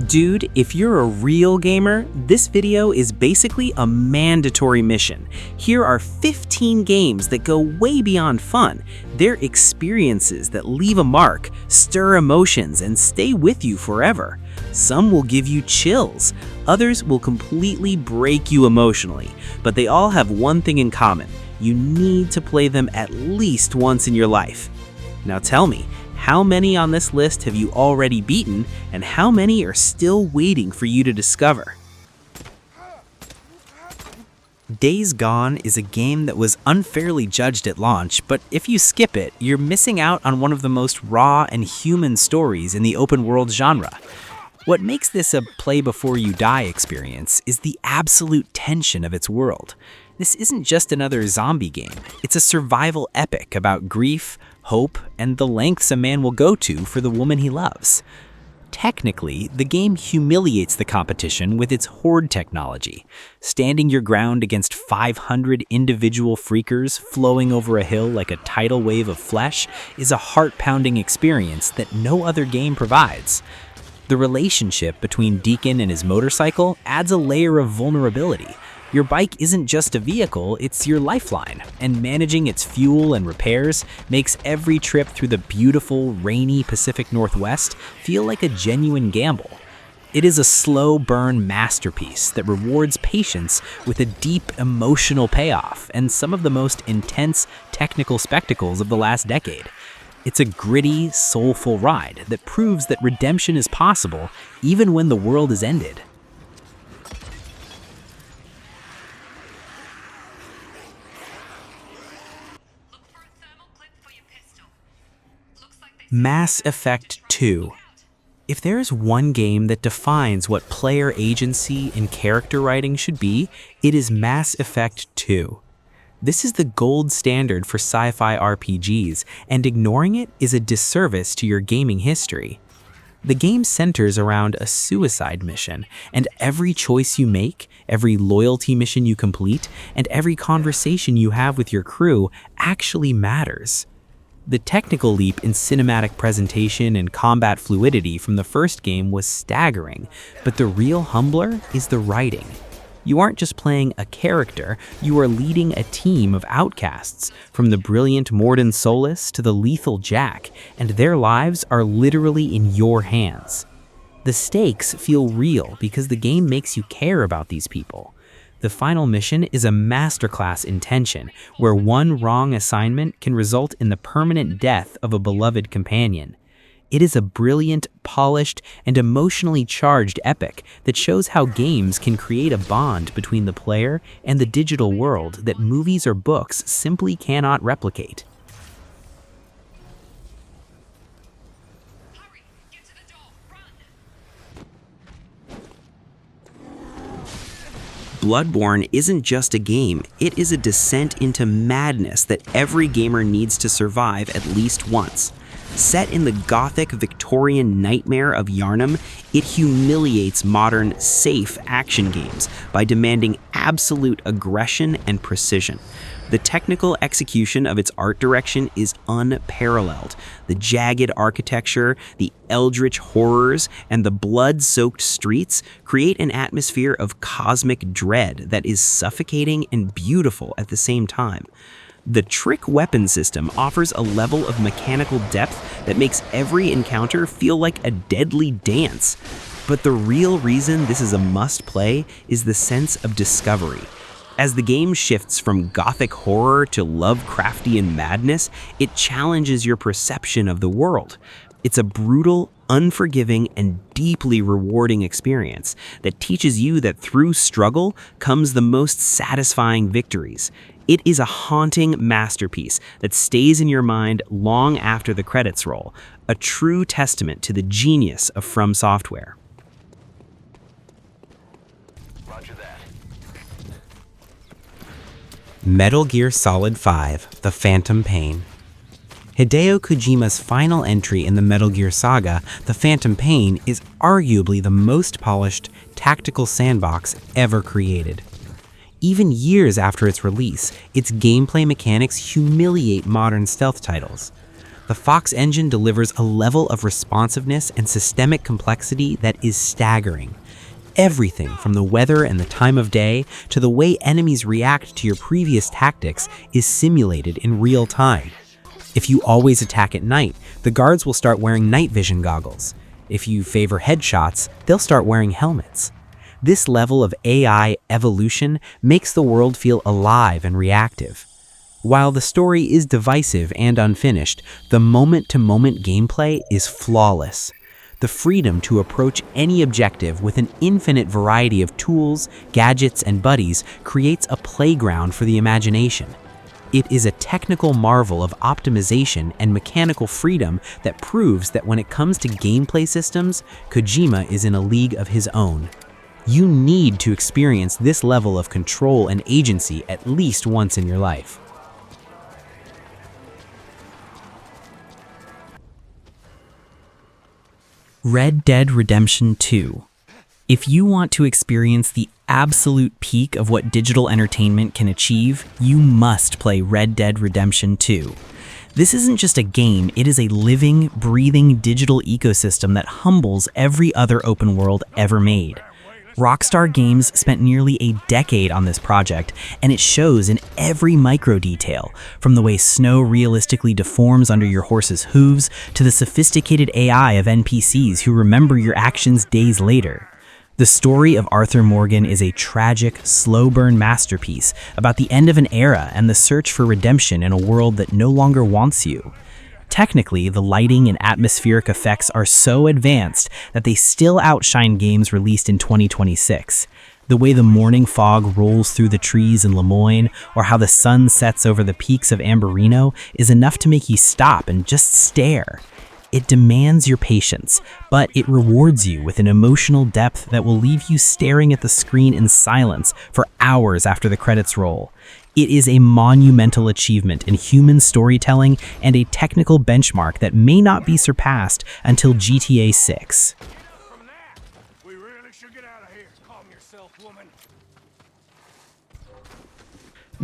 Dude, if you're a real gamer, this video is basically a mandatory mission. Here are 15 games that go way beyond fun. They're experiences that leave a mark, stir emotions, and stay with you forever. Some will give you chills, others will completely break you emotionally, but they all have one thing in common. You need to play them at least once in your life. Now tell me, how many on this list have you already beaten, and how many are still waiting for you to discover? Days Gone is a game that was unfairly judged at launch, but if you skip it, you're missing out on one of the most raw and human stories in the open world genre. What makes this a play-before-you-die experience is the absolute tension of its world. This isn't just another zombie game, it's a survival epic about grief, hope, and the lengths a man will go to for the woman he loves. Technically, the game humiliates the competition with its horde technology. Standing your ground against 500 individual freakers flowing over a hill like a tidal wave of flesh is a heart-pounding experience that no other game provides. The relationship between Deacon and his motorcycle adds a layer of vulnerability. Your bike isn't just a vehicle, it's your lifeline, and managing its fuel and repairs makes every trip through the beautiful, rainy Pacific Northwest feel like a genuine gamble. It is a slow burn masterpiece that rewards patience with a deep emotional payoff and some of the most intense technical spectacles of the last decade. It's a gritty, soulful ride that proves that redemption is possible even when the world is ended. Mass Effect 2. If there is one game that defines what player agency and character writing should be, it is Mass Effect 2. This is the gold standard for sci-fi RPGs, and ignoring it is a disservice to your gaming history. The game centers around a suicide mission, and every choice you make, every loyalty mission you complete, and every conversation you have with your crew actually matters. The technical leap in cinematic presentation and combat fluidity from the first game was staggering, but the real humbler is the writing. You aren't just playing a character, you are leading a team of outcasts, from the brilliant Mordin Solus to the lethal Jack, and their lives are literally in your hands. The stakes feel real because the game makes you care about these people. The final mission is a masterclass in tension, where one wrong assignment can result in the permanent death of a beloved companion. It is a brilliant, polished, and emotionally charged epic that shows how games can create a bond between the player and the digital world that movies or books simply cannot replicate. Bloodborne isn't just a game, it is a descent into madness that every gamer needs to survive at least once. Set in the gothic Victorian nightmare of Yharnam, it humiliates modern, safe action games by demanding absolute aggression and precision. The technical execution of its art direction is unparalleled. The jagged architecture, the eldritch horrors, and the blood-soaked streets create an atmosphere of cosmic dread that is suffocating and beautiful at the same time. The trick weapon system offers a level of mechanical depth that makes every encounter feel like a deadly dance. But the real reason this is a must-play is the sense of discovery. As the game shifts from gothic horror to Lovecraftian madness, it challenges your perception of the world. It's a brutal, unforgiving, and deeply rewarding experience that teaches you that through struggle comes the most satisfying victories. It is a haunting masterpiece that stays in your mind long after the credits roll, a true testament to the genius of From Software. Roger that. Metal Gear Solid 5: The Phantom Pain. Hideo Kojima's final entry in the Metal Gear saga, The Phantom Pain, is arguably the most polished tactical sandbox ever created. Even years after its release, its gameplay mechanics humiliate modern stealth titles. The Fox engine delivers a level of responsiveness and systemic complexity that is staggering. Everything from the weather and the time of day to the way enemies react to your previous tactics is simulated in real time. If you always attack at night, the guards will start wearing night vision goggles. If you favor headshots, they'll start wearing helmets. This level of AI evolution makes the world feel alive and reactive. While the story is divisive and unfinished, the moment-to-moment gameplay is flawless. The freedom to approach any objective with an infinite variety of tools, gadgets, and buddies creates a playground for the imagination. It is a technical marvel of optimization and mechanical freedom that proves that when it comes to gameplay systems, Kojima is in a league of his own. You need to experience this level of control and agency at least once in your life. Red Dead Redemption 2. If you want to experience the absolute peak of what digital entertainment can achieve, you must play Red Dead Redemption 2. This isn't just a game, it is a living, breathing digital ecosystem that humbles every other open world ever made. Rockstar Games spent nearly a decade on this project, and it shows in every micro detail, from the way snow realistically deforms under your horse's hooves to the sophisticated AI of NPCs who remember your actions days later. The story of Arthur Morgan is a tragic, slow-burn masterpiece about the end of an era and the search for redemption in a world that no longer wants you. Technically, the lighting and atmospheric effects are so advanced that they still outshine games released in 2026. The way the morning fog rolls through the trees in Lemoyne, or how the sun sets over the peaks of Amberino, is enough to make you stop and just stare. It demands your patience, but it rewards you with an emotional depth that will leave you staring at the screen in silence for hours after the credits roll. It is a monumental achievement in human storytelling and a technical benchmark that may not be surpassed until GTA 6. From that, we really should get out of here. Calm yourself, woman.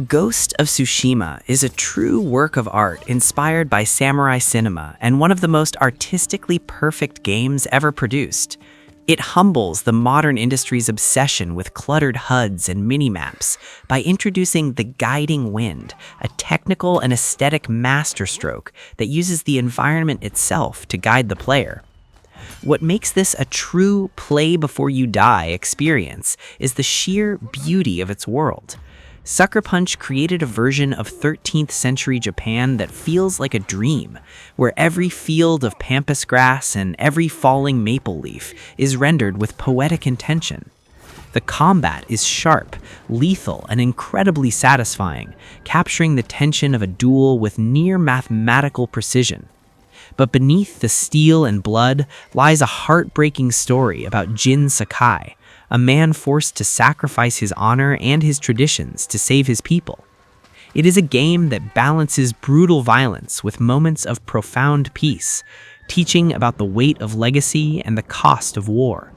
Ghost of Tsushima is a true work of art inspired by samurai cinema and one of the most artistically perfect games ever produced. It humbles the modern industry's obsession with cluttered HUDs and minimaps by introducing the guiding wind, a technical and aesthetic masterstroke that uses the environment itself to guide the player. What makes this a true play-before-you-die experience is the sheer beauty of its world. Sucker Punch created a version of 13th century Japan that feels like a dream, where every field of pampas grass and every falling maple leaf is rendered with poetic intention. The combat is sharp, lethal, and incredibly satisfying, capturing the tension of a duel with near mathematical precision. But beneath the steel and blood lies a heartbreaking story about Jin Sakai, a man forced to sacrifice his honor and his traditions to save his people. It is a game that balances brutal violence with moments of profound peace, teaching about the weight of legacy and the cost of war.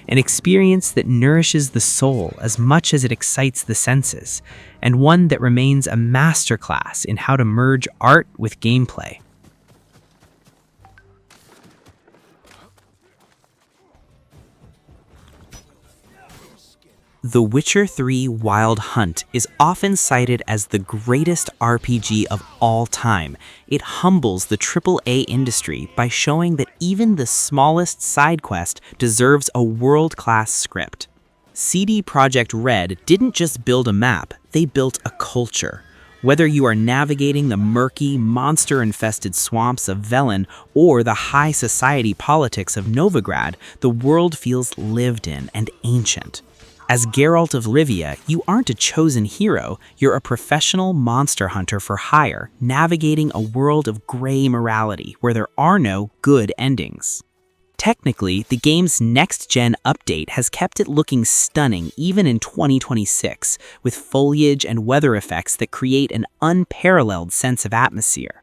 An experience that nourishes the soul as much as it excites the senses, and one that remains a masterclass in how to merge art with gameplay. The Witcher 3 Wild Hunt is often cited as the greatest RPG of all time. It humbles the AAA industry by showing that even the smallest side quest deserves a world-class script. CD Projekt Red didn't just build a map, they built a culture. Whether you are navigating the murky, monster-infested swamps of Velen or the high society politics of Novigrad, the world feels lived in and ancient. As Geralt of Rivia, you aren't a chosen hero, you're a professional monster hunter for hire, navigating a world of gray morality where there are no good endings. Technically, the game's next-gen update has kept it looking stunning even in 2026, with foliage and weather effects that create an unparalleled sense of atmosphere.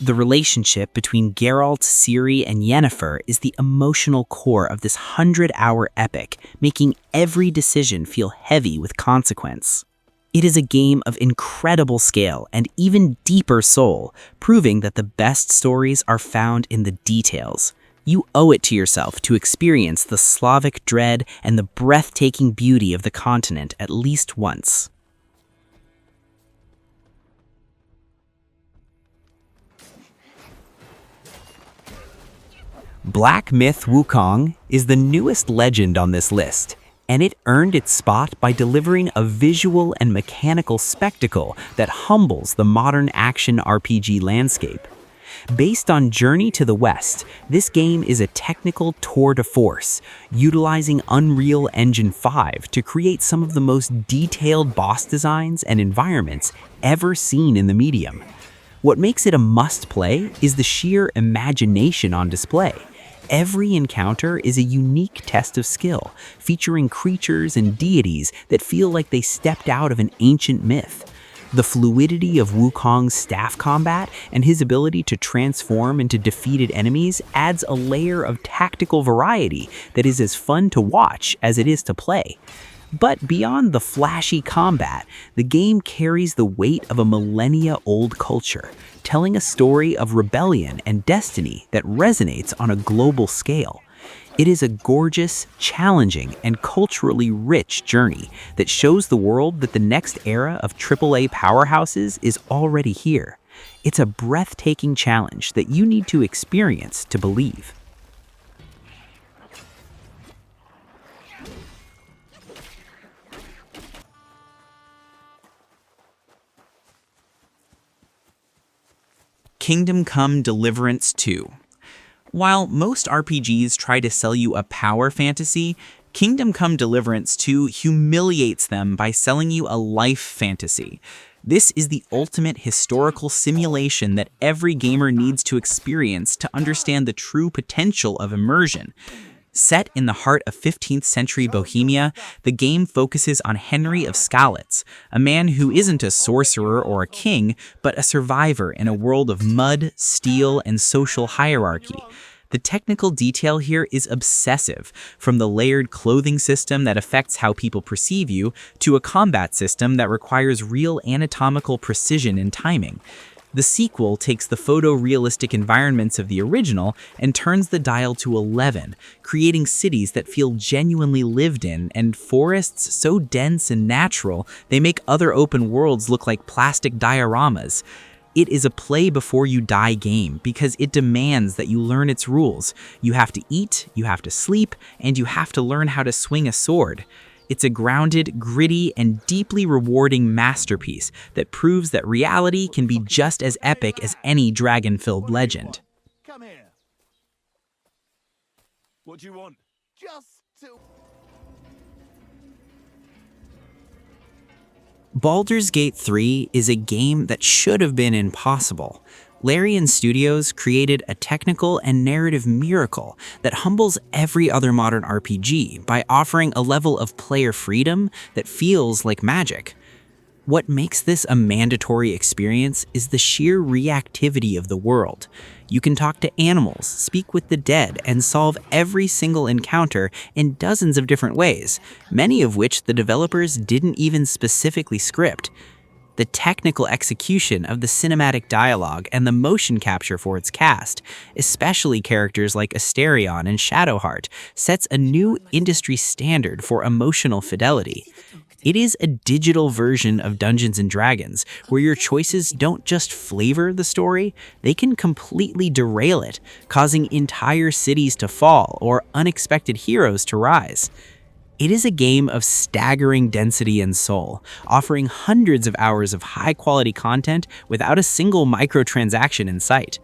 The relationship between Geralt, Ciri, and Yennefer is the emotional core of this 100-hour epic, making every decision feel heavy with consequence. It is a game of incredible scale and even deeper soul, proving that the best stories are found in the details. You owe it to yourself to experience the Slavic dread and the breathtaking beauty of the continent at least once. Black Myth Wukong is the newest legend on this list, and it earned its spot by delivering a visual and mechanical spectacle that humbles the modern action RPG landscape. Based on Journey to the West, this game is a technical tour de force, utilizing Unreal Engine 5 to create some of the most detailed boss designs and environments ever seen in the medium. What makes it a must-play is the sheer imagination on display. Every encounter is a unique test of skill, featuring creatures and deities that feel like they stepped out of an ancient myth. The fluidity of Wukong's staff combat and his ability to transform into defeated enemies adds a layer of tactical variety that is as fun to watch as it is to play. But beyond the flashy combat, the game carries the weight of a millennia-old culture, telling a story of rebellion and destiny that resonates on a global scale. It is a gorgeous, challenging, and culturally rich journey that shows the world that the next era of AAA powerhouses is already here. It's a breathtaking challenge that you need to experience to believe. Kingdom Come: Deliverance 2. While most RPGs try to sell you a power fantasy, Kingdom Come: Deliverance 2 humiliates them by selling you a life fantasy. This is the ultimate historical simulation that every gamer needs to experience to understand the true potential of immersion. Set in the heart of 15th century Bohemia, the game focuses on Henry of Skalitz, a man who isn't a sorcerer or a king, but a survivor in a world of mud, steel, and social hierarchy. The technical detail here is obsessive, from the layered clothing system that affects how people perceive you, to a combat system that requires real anatomical precision and timing. The sequel takes the photorealistic environments of the original and turns the dial to 11, creating cities that feel genuinely lived in and forests so dense and natural they make other open worlds look like plastic dioramas. It is a play before you die game because it demands that you learn its rules. You have to eat, you have to sleep, and you have to learn how to swing a sword. It's a grounded, gritty, and deeply rewarding masterpiece that proves that reality can be just as epic as any dragon-filled legend. Come here. What do you want? Just to... Baldur's Gate 3 is a game that should have been impossible. Larian Studios created a technical and narrative miracle that humbles every other modern RPG by offering a level of player freedom that feels like magic. What makes this a mandatory experience is the sheer reactivity of the world. You can talk to animals, speak with the dead, and solve every single encounter in dozens of different ways, many of which the developers didn't even specifically script. The technical execution of the cinematic dialogue and the motion capture for its cast, especially characters like Asterion and Shadowheart, sets a new industry standard for emotional fidelity. It is a digital version of Dungeons & Dragons, where your choices don't just flavor the story, they can completely derail it, causing entire cities to fall or unexpected heroes to rise. It is a game of staggering density and soul, offering hundreds of hours of high-quality content without a single microtransaction in sight.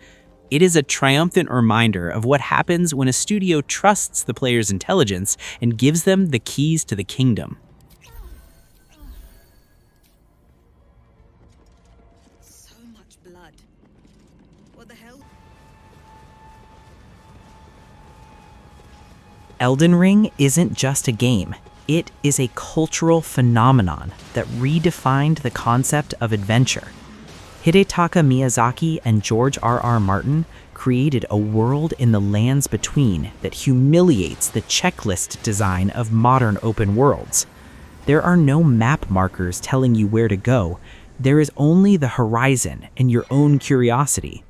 It is a triumphant reminder of what happens when a studio trusts the player's intelligence and gives them the keys to the kingdom. So much blood. What the hell? Elden Ring isn't just a game. It is a cultural phenomenon that redefined the concept of adventure. Hidetaka Miyazaki and George R.R. Martin created a world in the lands between that humiliates the checklist design of modern open worlds. There are no map markers telling you where to go. There is only the horizon and your own curiosity.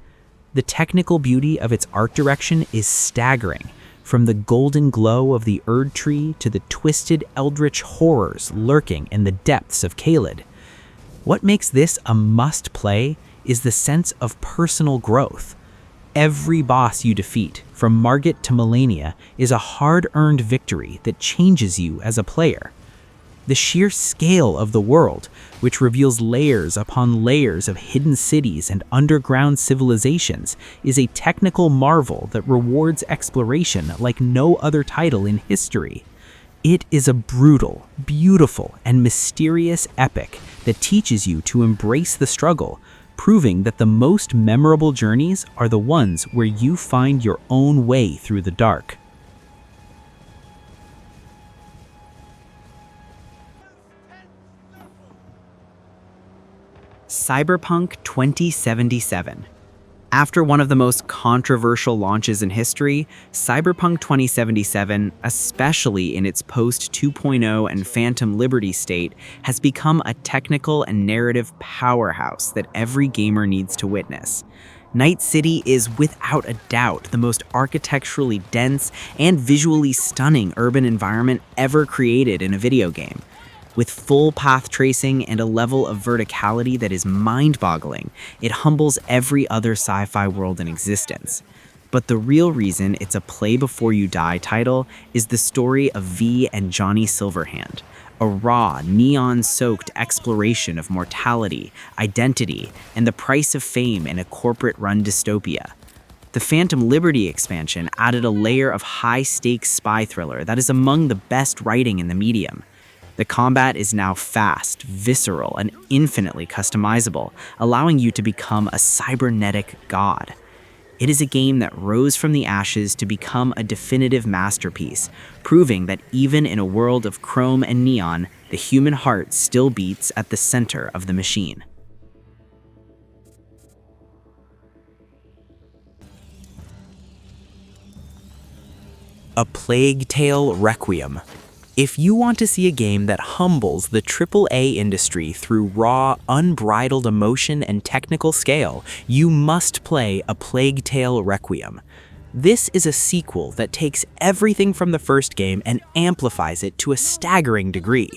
The technical beauty of its art direction is staggering, from the golden glow of the Erd Tree to the twisted eldritch horrors lurking in the depths of Caelid. What makes this a must-play is the sense of personal growth. Every boss you defeat, from Margit to Melania, is a hard-earned victory that changes you as a player. The sheer scale of the world, which reveals layers upon layers of hidden cities and underground civilizations, is a technical marvel that rewards exploration like no other title in history. It is a brutal, beautiful, and mysterious epic that teaches you to embrace the struggle, proving that the most memorable journeys are the ones where you find your own way through the dark. Cyberpunk 2077. After one of the most controversial launches in history, Cyberpunk 2077, especially in its post 2.0 and Phantom Liberty state, has become a technical and narrative powerhouse that every gamer needs to witness. Night City is without a doubt the most architecturally dense and visually stunning urban environment ever created in a video game. With full path tracing and a level of verticality that is mind-boggling, it humbles every other sci-fi world in existence. But the real reason it's a play-before-you-die title is the story of V and Johnny Silverhand, a raw, neon-soaked exploration of mortality, identity, and the price of fame in a corporate-run dystopia. The Phantom Liberty expansion added a layer of high-stakes spy thriller that is among the best writing in the medium. The combat is now fast, visceral, and infinitely customizable, allowing you to become a cybernetic god. It is a game that rose from the ashes to become a definitive masterpiece, proving that even in a world of chrome and neon, the human heart still beats at the center of the machine. A Plague Tale Requiem. If you want to see a game that humbles the AAA industry through raw, unbridled emotion and technical scale, you must play A Plague Tale Requiem. This is a sequel that takes everything from the first game and amplifies it to a staggering degree.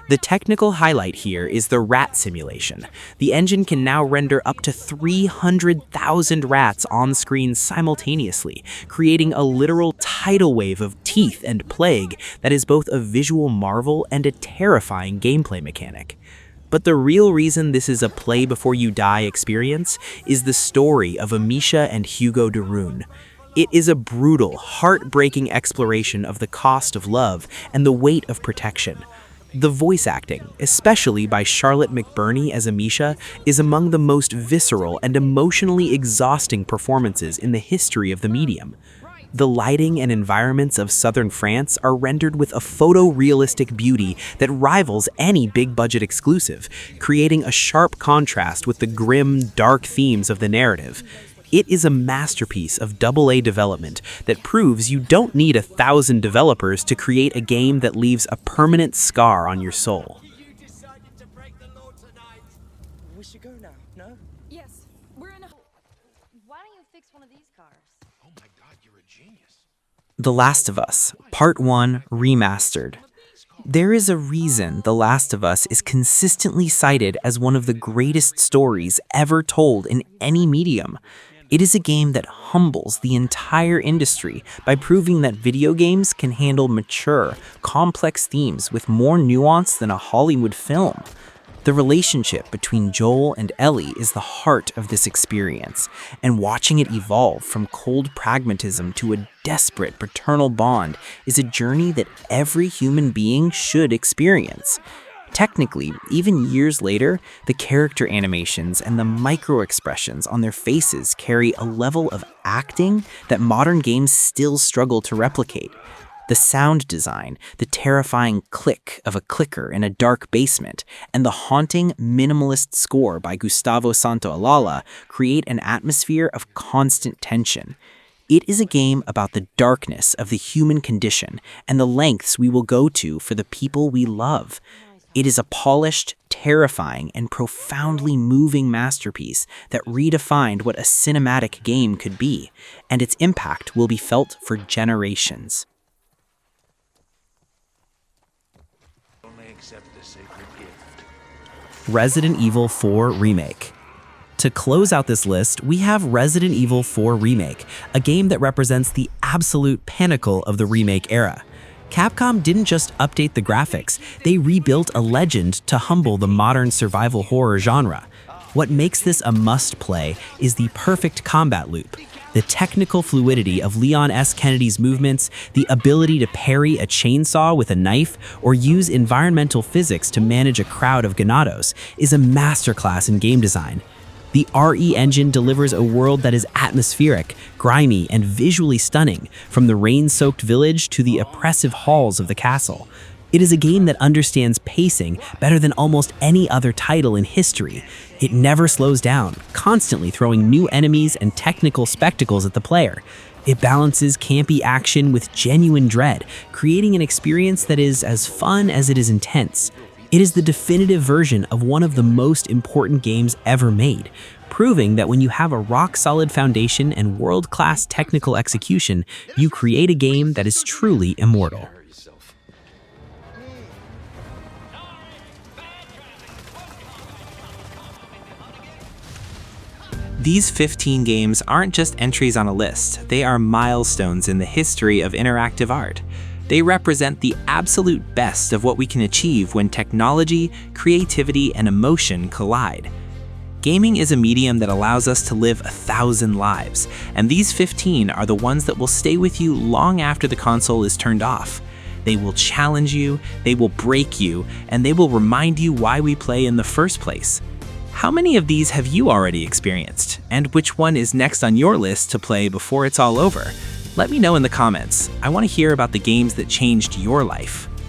The technical highlight here is the rat simulation. The engine can now render up to 300,000 rats on screen simultaneously, creating a literal tidal wave of teeth and plague that is both a visual marvel and a terrifying gameplay mechanic. But the real reason this is a play-before-you-die experience is the story of Amisha and Hugo de Rune. It is a brutal, heartbreaking exploration of the cost of love and the weight of protection. The voice acting, especially by Charlotte McBurney as Amisha, is among the most visceral and emotionally exhausting performances in the history of the medium. The lighting and environments of southern France are rendered with a photorealistic beauty that rivals any big-budget exclusive, creating a sharp contrast with the grim, dark themes of the narrative. It is a masterpiece of AA development that proves you don't need 1,000 developers to create a game that leaves a permanent scar on your soul. You decided to break the law tonight. We should go now, no? Yes, we're in a... Why don't you fix one of these cars? Oh my god, you're a genius. The Last of Us, Part 1 Remastered. There is a reason The Last of Us is consistently cited as one of the greatest stories ever told in any medium. It is a game that humbles the entire industry by proving that video games can handle mature, complex themes with more nuance than a Hollywood film. The relationship between Joel and Ellie is the heart of this experience, and watching it evolve from cold pragmatism to a desperate paternal bond is a journey that every human being should experience. Technically, even years later, the character animations and the micro-expressions on their faces carry a level of acting that modern games still struggle to replicate. The sound design, the terrifying click of a clicker in a dark basement, and the haunting minimalist score by Gustavo Santaolalla create an atmosphere of constant tension. It is a game about the darkness of the human condition and the lengths we will go to for the people we love. It is a polished, terrifying, and profoundly moving masterpiece that redefined what a cinematic game could be, and its impact will be felt for generations. Only accept the sacred gift. Resident Evil 4 Remake. To close out this list, we have Resident Evil 4 Remake, a game that represents the absolute pinnacle of the remake era. Capcom didn't just update the graphics, they rebuilt a legend to humble the modern survival horror genre. What makes this a must-play is the perfect combat loop. The technical fluidity of Leon S. Kennedy's movements, the ability to parry a chainsaw with a knife, or use environmental physics to manage a crowd of ganados, is a masterclass in game design. The RE engine delivers a world that is atmospheric, grimy, and visually stunning, from the rain-soaked village to the oppressive halls of the castle. It is a game that understands pacing better than almost any other title in history. It never slows down, constantly throwing new enemies and technical spectacles at the player. It balances campy action with genuine dread, creating an experience that is as fun as it is intense. It is the definitive version of one of the most important games ever made, proving that when you have a rock-solid foundation and world-class technical execution, you create a game that is truly immortal. These 15 games aren't just entries on a list, they are milestones in the history of interactive art. They represent the absolute best of what we can achieve when technology, creativity, and emotion collide. Gaming is a medium that allows us to live 1,000 lives, and these 15 are the ones that will stay with you long after the console is turned off. They will challenge you, they will break you, and they will remind you why we play in the first place. How many of these have you already experienced? And which one is next on your list to play before it's all over? Let me know in the comments. I want to hear about the games that changed your life.